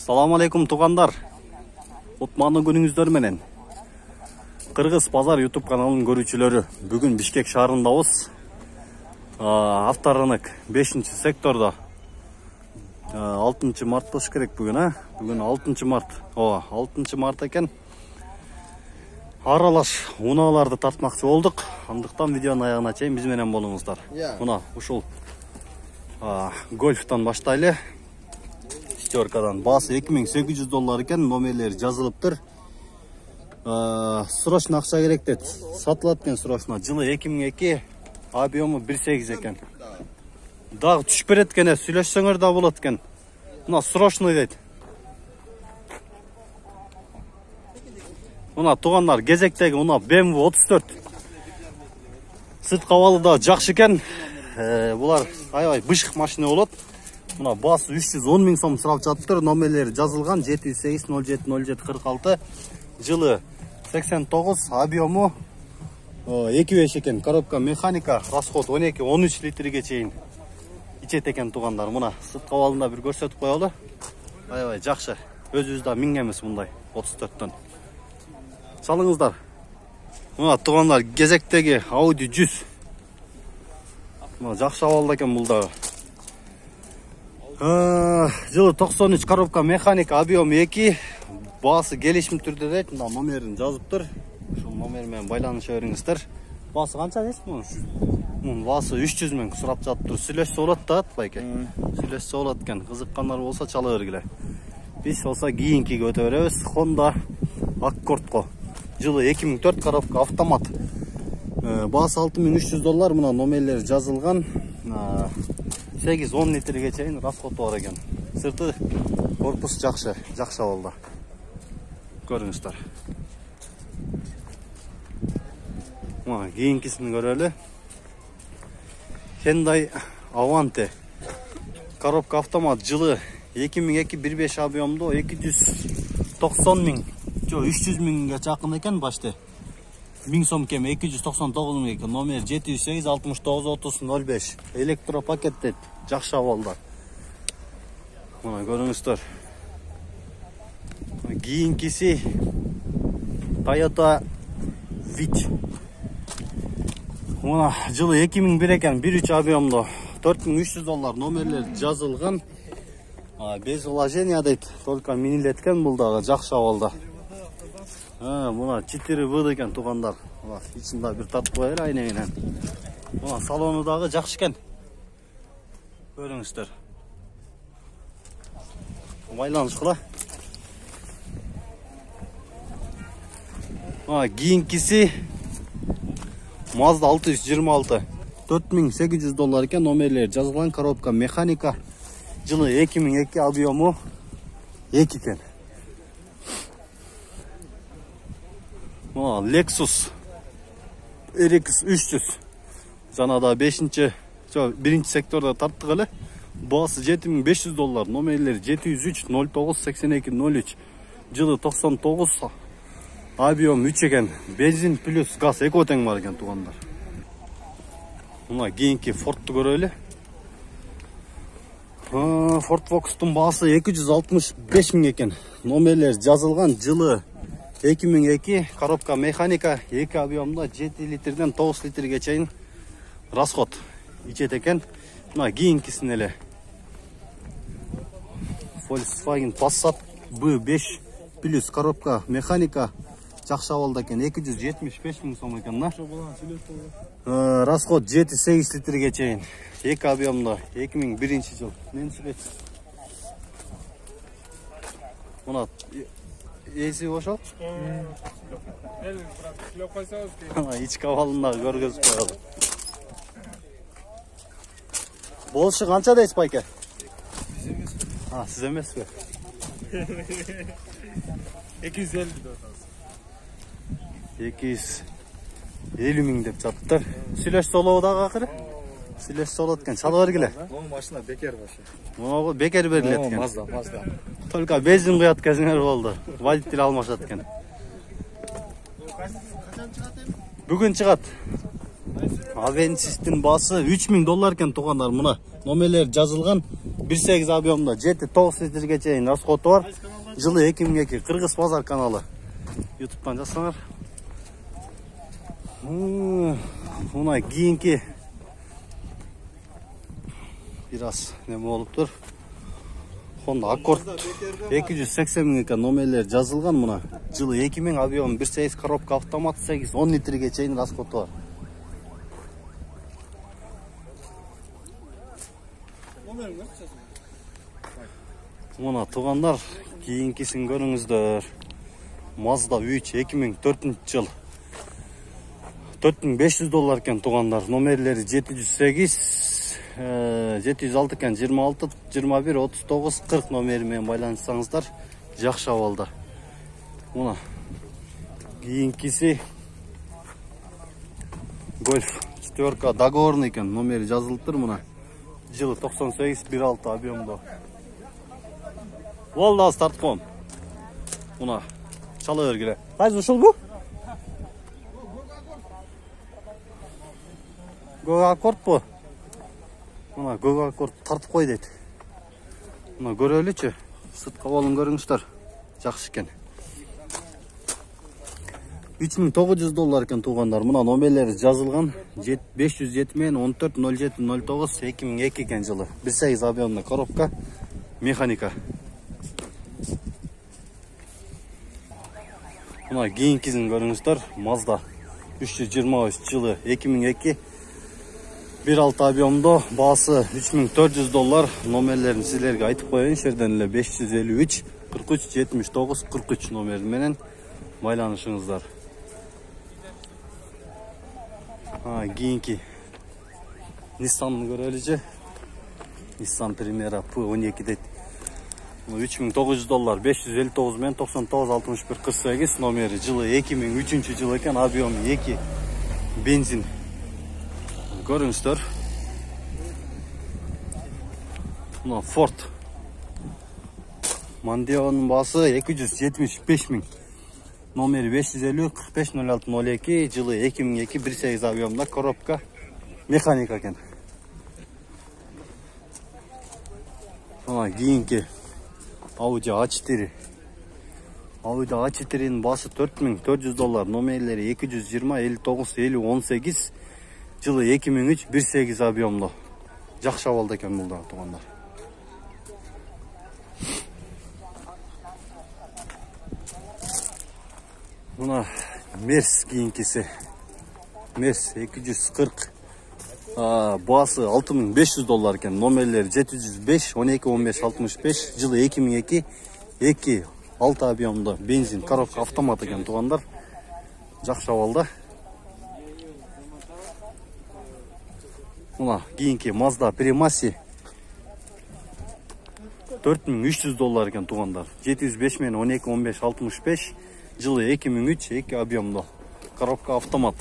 Assalamu alaikum туғандар. Кутманды күнүңүздөр менен. Кыргыз Базар YouTube каналынын көрүүчүлөрү. Бүгүн Бишкек шаарындабыз. Авторынок 5-сектордо 6 март болуш керек бүгүн, а? Бүгүн 6 март. 6 март экен. Аралаш унааларды тартмакчы болдук. Андыктан видеонун аягына чейин биз менен болуңуздар. Мына ушул гольфтан баштайлы. Шестеркадан баасы $2800 экен, номерлери жазылыптыр. Срочно акча керек дейт. Сатылат экен срочно. Жылы 2002, объему 1.8 экен. Дагы түшүп берет экен, сүйлөшсөңөр да болот экен. Мына срочно дейт. Мына тугандар, кезектеги мына BMW 34. Сырт кабалы да жакшы экен. Булар аябай бышык машина болот. Мына басы 310 000 сом сурап жатыптыр. Номерлери жазылган 708-07-07-46. Жылы 89, объему 2.5 экен. Коробка механика, расход 12-13 литрге чейин ичет экен тугандар. Мына сырт кабалында бир көрсөтүп коелу. Аябай жакшы. Өзүбүз да мингенбиз мындай 34төн. Салыңыздар. Мына тугандар, кезектеги Audi 100. Мына жакшы абалда экен бул дагы. Жылы 93, коробка механика, объем 2, баасы келишим түрдө дейт. Мына номерин жазыптыр. Ушул номер менен байланыша бериңиздер. Баасы канча дейсиз муну? Мунун баасы 300 000 сурап жатыптыр. Сүйлөшсө болот да, байке. Сүйлөшсө болот экен. Кызыккандар болсо чала бергиле. Биз болсо кийинкиге өтө беребиз. Honda Accordко. Жылы 2004, коробка автомат. Баасы $6300. Мына номерлери жазылган. 8-10 литрге чейин расходу бар экен. Сырты корпус жакшы абалда. Көрүңүздөр. Мына кийинкисин көрөлү. Hyundai Avante. Коробка автомат, жылы 2002, 1.5 объемдо 290 000. 300 000ге жакын экен башты. 1000 сом кем 299 000 экен. Номер 708-69-30-05. Электропакет дейт. Жакшы абалда. Мына көрүңүздөр. Кийинкиси Toyota Vitz. Мына жылы 2001 экен, 1.3 объемдо $4300. Номерлери жазылган. Без вложения дейт. Только минилеткен бул дагы жакшы абалда. Мына 4V экен тугандар. Ичинде бир тартып коелу айнегинен. Мына салону дагы жакшы экен. Көрүңүздөр. Байланыш кыла. Кийинкиси Mazda 626. $4800 экен, номерлери жазылган, коробка механика. Жылы 2002, объему 2 экен. Lexus RX 300. Жана да 1-сектордо тарттык эле. Баасы $7500. Номерлери 703-09-82-03. Жылы 99. Объем 3 экен. Бензин плюс газ эко тең бар экен тугандар. Мына кийинки Ford'ду көрөлү. Ford Focus'тун баасы 265 000 экен. Номерлери жазылган, жылы 2002, коробка механика, 2 объемда 7 литрден 9 литрге чейин расход ичет экен. Мына кийинкисин эле Volkswagen Passat B5 плюс коробка механика, жакшы абалда экен, 275 000 сом экен да. Расход 7-8 литрге чейин. 2 объемда 2001 жыл. Мен сүйлөйт. Мына эси ошол? Ички абалында көргөзүп коелу. Болушу канча дейсиз байке? Сиз эмеспи? 250 000 деп жатыптыр. Сүйлөшсө болобу дагы акыры? Сүйлөшсө болот экен, чала бергиле. Могу машина бекер башы. Могу бекер берилет экен. Мазда. Только бензин куят кезиңер болду. Водитель алмашат экен. Бүгүн чыгат. Авенсистин баасы $3000 экен тугандар. Мына номерлери жазылган. 1.8 объемда 7-9 литрге чейин расходу бар. Жылы 2002 Кыргыз базар каналы. YouTube'dan жазсаңар. Мына кийинки biraz неме болуптур. Honda Accord 280 000 экен номерлери жазылган мына. Жылы 2000 объем 1.8 коробка автомат 8-10 литрге чейин расходу бар. Мына тугандар, кийинкисин көрүңүздөр. Mazda 3 2004 жыл. $4500 экен тугандар. Номерлери 708 706 экен 26 21 39 40 номери менен байланышсаңыздар жакшы абалда. Мына кийинкиси Golf 4 договорный экен, номери жазылыптыр мына. Жылы 98 1.6 объемдо. Волда старт коем. Мына чала бергиле. Кайсы ушул бу? Go Accord бу. Мына Go Accord тартып кой дейт. Мына көрөлүчү. Сыртка болун көрүңүздөр. Жакшы экен. $3900 экен тугандар. Мына номерлери жазылган. 507 мен 14 07 09 2002 экен жылы. 1.8 объемный коробка, механика. Мына кийинкисин көрүңүздөр. Mazda 323 жылы 2002 1.6 объемдо, баасы $3400. Номерлерин силерге айтып коеюн. Шерден эле 553 43 79 43 номери менен байланышыңыздар. Кийинки Nissan'ны көрөлүчү. Nissan Primera P12 дейт. $3900, 559 мен 99 61 48 номери. Жылы 2003 жыл экен, объем 2 бензин. Көрүңүздөр. Мына Ford Mondеонун баасы 275 000. Номери 550 45 06 02, жылы 2002 1.8 объемда коробка, механика экен. Мына кийинки Audi A4. Audi A4'nin баасы $4400, номерлери 220 59 50 18, жылы 2003 1.8 объемдо. Жакшы абалда экен бул да тугандар. Мына Mercedes кийинкиси. Mercedes 240. Баасы $6500 экен. Номерлери 705 12 15 65, жылы 2002 2 6 объемдо бензин коробка автомат экен тугандар. Жакшы абалда. Мына кийинки Mazda Premacy $4300 экен тугандар. 705 мен 12 15 65, жылы 2003 2 объемдо коробка автомат.